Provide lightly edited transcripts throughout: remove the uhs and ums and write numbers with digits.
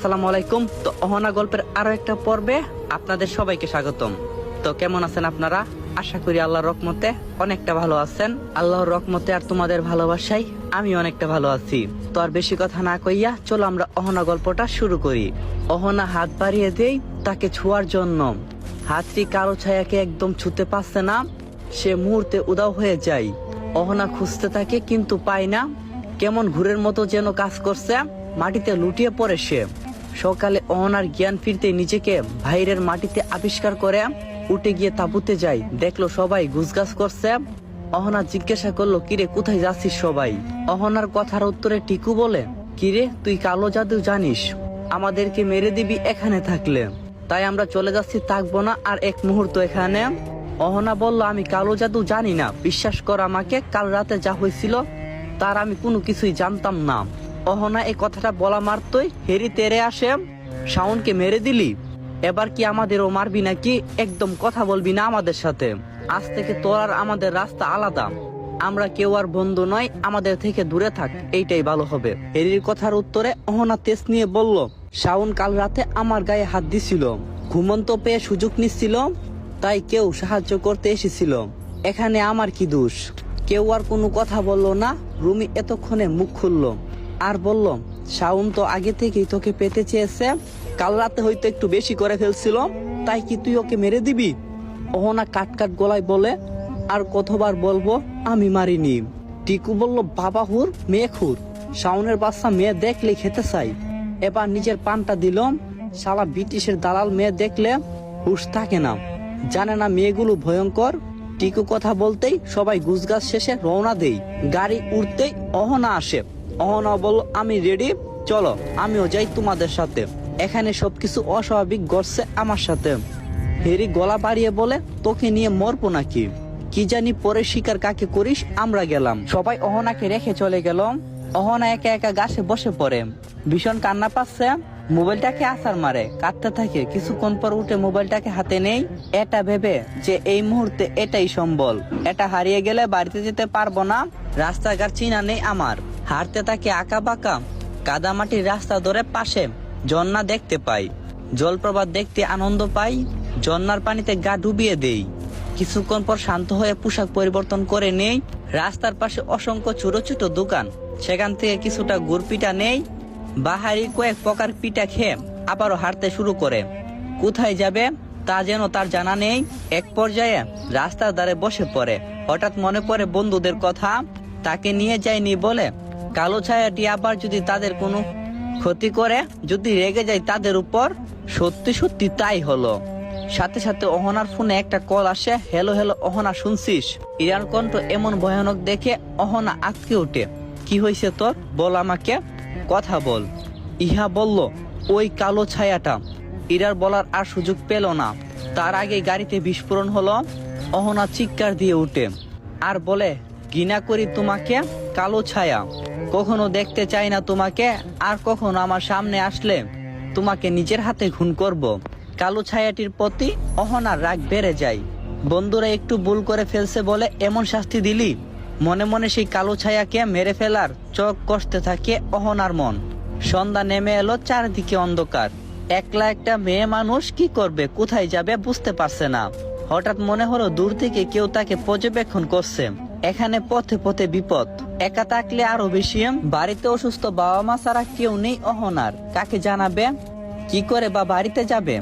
আসসালামু আলাইকুম। তো অহনা গল্পের আরো একটা পর্বে আপনাদের সবাইকে স্বাগতম। তো কেমন আছেন আপনারা? আশা করি আল্লাহর রহমতে অনেকটা ভালো আছেন। আল্লাহর রহমতে আর তোমাদের ভালোবাসায় আমি অনেকটা ভালো আছি। তো আর বেশি কথা না কইয়া চলো আমরা অহনা গল্পটা শুরু করি। অহনা হাত বাড়িয়ে দেই তাকে ছোঁয়ার জন্য। হাতটি কালো ছায়াকে একদম ছুঁতে পারছে না। সে মুহূর্তে উদাও হয়ে যায়। অহনা খুঁজতে থাকে কিন্তু পায় না। কেমন ঘুরের মতো যেন কাজ করছে। মাটিতে লুটিয়ে পড়ে সে। সকালে অহনার জ্ঞান ফিরতে নিজেকে বাইরের মাটিতে আবিষ্কার করে উঠে গিয়ে তাঁবুতে যায়। দেখলো সবাই গুছগাছ করছে। অহনা জিজ্ঞাসা করলো, কিরে কোথায় যাচ্ছিস সবাই? অহনার কথার উত্তরে টিকু বলে, কিরে তুই কালো জাদু জানিস? আমাদেরকে মেরে দিবি এখানে থাকলে? তাই আমরা চলে যাচ্ছি, থাকবো না আর এক মুহূর্ত এখানে। অহনা বলল, আমি কালো জাদু জানি না, বিশ্বাস কর আমাকে। কাল রাতে যা হয়েছিল তার আমি কোনো কিছুই জানতাম না। অহনা এই কথাটা বলা মাত্রই হেরি তেরে আসে। শাওনকে মেরে দিলি, এবার কি আমাদেরও মারবি নাকি? একদম কথা বলবি না আমাদের সাথে। আজ থেকে তোর আর আমাদের রাস্তা আলাদা। আমরা কেউ আর বন্ধু নয়, আমাদের থেকে দূরে থাক, এইটাই ভালো হবে। হেরির কথার উত্তরে অহনা তেজ নিয়ে বলল, শাওন কাল রাতে আমার গায়ে হাত দিছিল। ঘুমন্ত পেয়ে সুযোগ নিচ্ছিল, তাই কেউ সাহায্য করতে এসেছিল। এখানে আমার কি দোষ? কেউ আর কোনো কথা বললো না। রুমি এতক্ষণে মুখ খুললো আর বলল, শাওন তো আগে থেকেই তোকে পেতে চেয়েছে। কাল রাতে হয়তো একটু বেশি করে ফেলছিল, তাই কি তুই ওকে মেরে দিবি? অহনা কাট কাট গলায় বলে, আর কতবার বলবো আমি মারিনি। টিকু বলল, বাবা হুর মেয়ে খুর, শাওনের বাচ্চা মেয়ে দেখলে খেতে চাই। এবার নিজের পানটা দিল। শালা ব্রিটিশের দালাল মেয়ে দেখলে হুশ থাকে না, জানে না মেয়েগুলো ভয়ঙ্কর। টিকু কথা বলতেই সবাই গুছগাছ শেষে রওনা দেই। গাড়ি উঠতেই অহনা আসে। অহনা বলল, আমি রেডি, চলো আমিও যাই তোমাদের সাথে। এখানে সবকিছু অস্বাভাবিক ঘটছে আমার সাথে। হেরি গলা বাড়িয়ে বলে, তোকে নিয়ে মরবো নাকি? কি জানি পরে শিকার কাকে করিস। আমরা গেলাম। সবাই অহনাকে রেখে চলে গেল। অহনা একা একা গাছে বসে পড়ে। ভীষণ কান্না পাচ্ছে। মোবাইলটাকে আছাড় মারে, কাঁদতে থাকে। কিছুক্ষণ পর উঠে মোবাইলটাকে হাতে নেই, এটা ভেবে যে এই মুহূর্তে এটাই সম্বল। এটা হারিয়ে গেলে বাড়িতে যেতে পারবো না। রাস্তাঘাট চিনা নেই আমার। হাঁটতে থাকে আঁকা বাঁকা কাদামাটির রাস্তা ধরে। পাশে ঝর্ণা দেখতে পাই, জলপ্রপাত দেখতে আনন্দ পাই। ঝর্ণার পানিতে গা ডুবিয়ে দেই। কিছুক্ষণ পর শান্ত হয়ে পোশাক পরিবর্তন করে নেই। রাস্তার পাশে অসংখ্য ছোট ছোট দোকান, সেখান থেকে কিছুটা গুড় পিঠা নেই। বাহারি কয়েক প্রকার পিঠা খেয়ে আবারও হাঁটতে শুরু করে। কোথায় যাবে তা যেন তার জানা নেই। এক পর্যায়ে রাস্তার ধারে বসে পড়ে। হঠাৎ মনে পড়ে বন্ধুদের কথা। তাকে নিয়ে যায়নি বলে কালো ছায়াটি আবার যদি তাদের কোনো ক্ষতি করে, যদি রেগে যায় তাদের উপর। সত্যি সত্যি তাই হলো। সাথে সাথে অহনার ফোনে একটা কল আসে। হ্যালো হ্যালো অহনা, শুনছিস? ইরার কণ্ঠ এমন ভয়ানক দেখে অহনা আটকে ওঠে। কি হয়েছে তোর? বল আমাকে, কথা বল। ইহা বলল, ওই কালো ছায়াটা। ইরার বলার আর সুযোগ পেল না। তার আগে গাড়িতে বিস্ফোরণ হলো। অহনা চিৎকার দিয়ে উঠে আর বলে, ঘৃণা করি তোমাকে কালো ছায়া। কখনো দেখতে চাই না তোমাকে। আর কখনো আমার সামনে আসলে তোমাকে নিজের হাতে খুন করব। কালো ছায়াটির প্রতি অহনার রাগ বেড়ে যায়। বন্ধুরা একটু ভুল করে ফেলছে বলে এমন শাস্তি দিলি? মনে মনে সেই কালো ছায়াকে মেরে ফেলার চোখ কষতে থাকে অহনার মন। সন্ধ্যা নেমে এলো, চারিদিকে অন্ধকার। একলা একটা মেয়ে মানুষ কি করবে, কোথায় যাবে বুঝতে পারছে না। হঠাৎ মনে হলো দূর থেকে কেউ তাকে পর্যবেক্ষণ করছে। এখানে পথে পথে বিপদ। একা থাকলে আরো বেশি। বাড়িতে অসুস্থ বাবা মা ছাড়া কেউ নেই অহনার। কাকে জানাবে? কি করে বা বাড়িতে যাবে?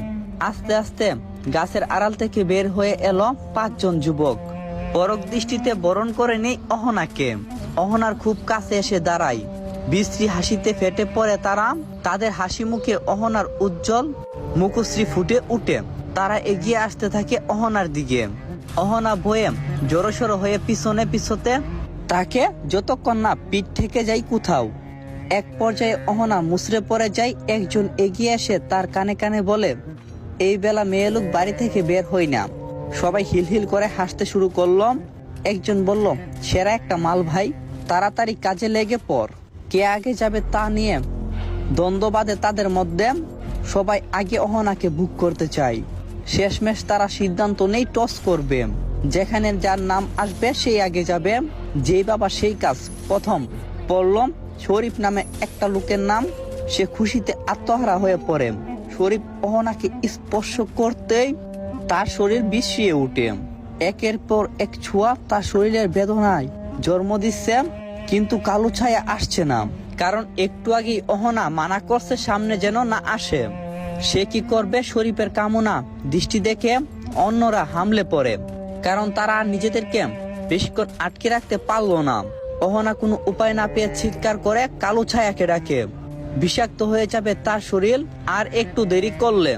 আস্তে আস্তে গাছের আড়াল থেকে বের হয়ে এলো 5 জন যুবক। পরক দৃষ্টিতে বরণ করে নেই অহনাকে। অহনার খুব কাছে এসে দাঁড়ায়। বিশ্রী হাসিতে ফেটে পড়ে তারা। তাদের হাসি মুখে অহনার উজ্জ্বল মুখশ্রী ফুটে উঠে। তারা এগিয়ে আসতে থাকে অহনার দিকে। অহনা ভয়ে জড়সড় হয়ে পিছনে পিছতে তাকে, যতক্ষণ না পিঠ থেকে যায় কোথাও। এক পর্যায়ে অহনা মুচড়ে পড়ে যায়। একজন এগিয়ে এসে তার কানে কানে বলে, এই বেলা মেয়ে লোক বাড়ি থেকে বের হয় না। সবাই হিলহিল করে হাসতে শুরু করলো। একজন বলল, সেরা একটা মাল ভাই, তাড়াতাড়ি কাজে লেগে পড়। কে আগে যাবে তা নিয়ে দ্বন্দ্ব বাঁধে তাদের মধ্যে। সবাই আগে অহনাকে বুক করতে চায়। শেষমেশ তারা সিদ্ধান্ত নেই টস করবে। যেখানে যার নাম আসবে সেই আগে যাবে। যেই বাবা সেই কাজ। প্রথম পড়ল শরীফ নামে একটা লোকের নাম। সে খুশিতে আত্মহারা হয়ে পড়ে। শরীফ অহনাকে স্পর্শ করতেই তার শরীর বিষিয়ে ওঠে। একের পর এক ছোঁয়া তার শরীরের বেদনায় জন্ম দিচ্ছে, কিন্তু কালো ছায়া আসছে না, কারণ একটু আগেই অহনা মানা করছে সামনে যেন না আসে। সে কি করবে? শরীফের কামনা দৃষ্টি দেখে অন্যরা হামলে পড়ে, কারণ তারা আর নিজেদেরকে বেশিক্ষণ আটকে রাখতে পারলো না। অহনা কোনো উপায় না পেয়ে চিৎকার করে কালো ছায়াকে ডাকে। বিষাক্ত হয়ে যাবে তার শরীর, আর একটু দেরি করলে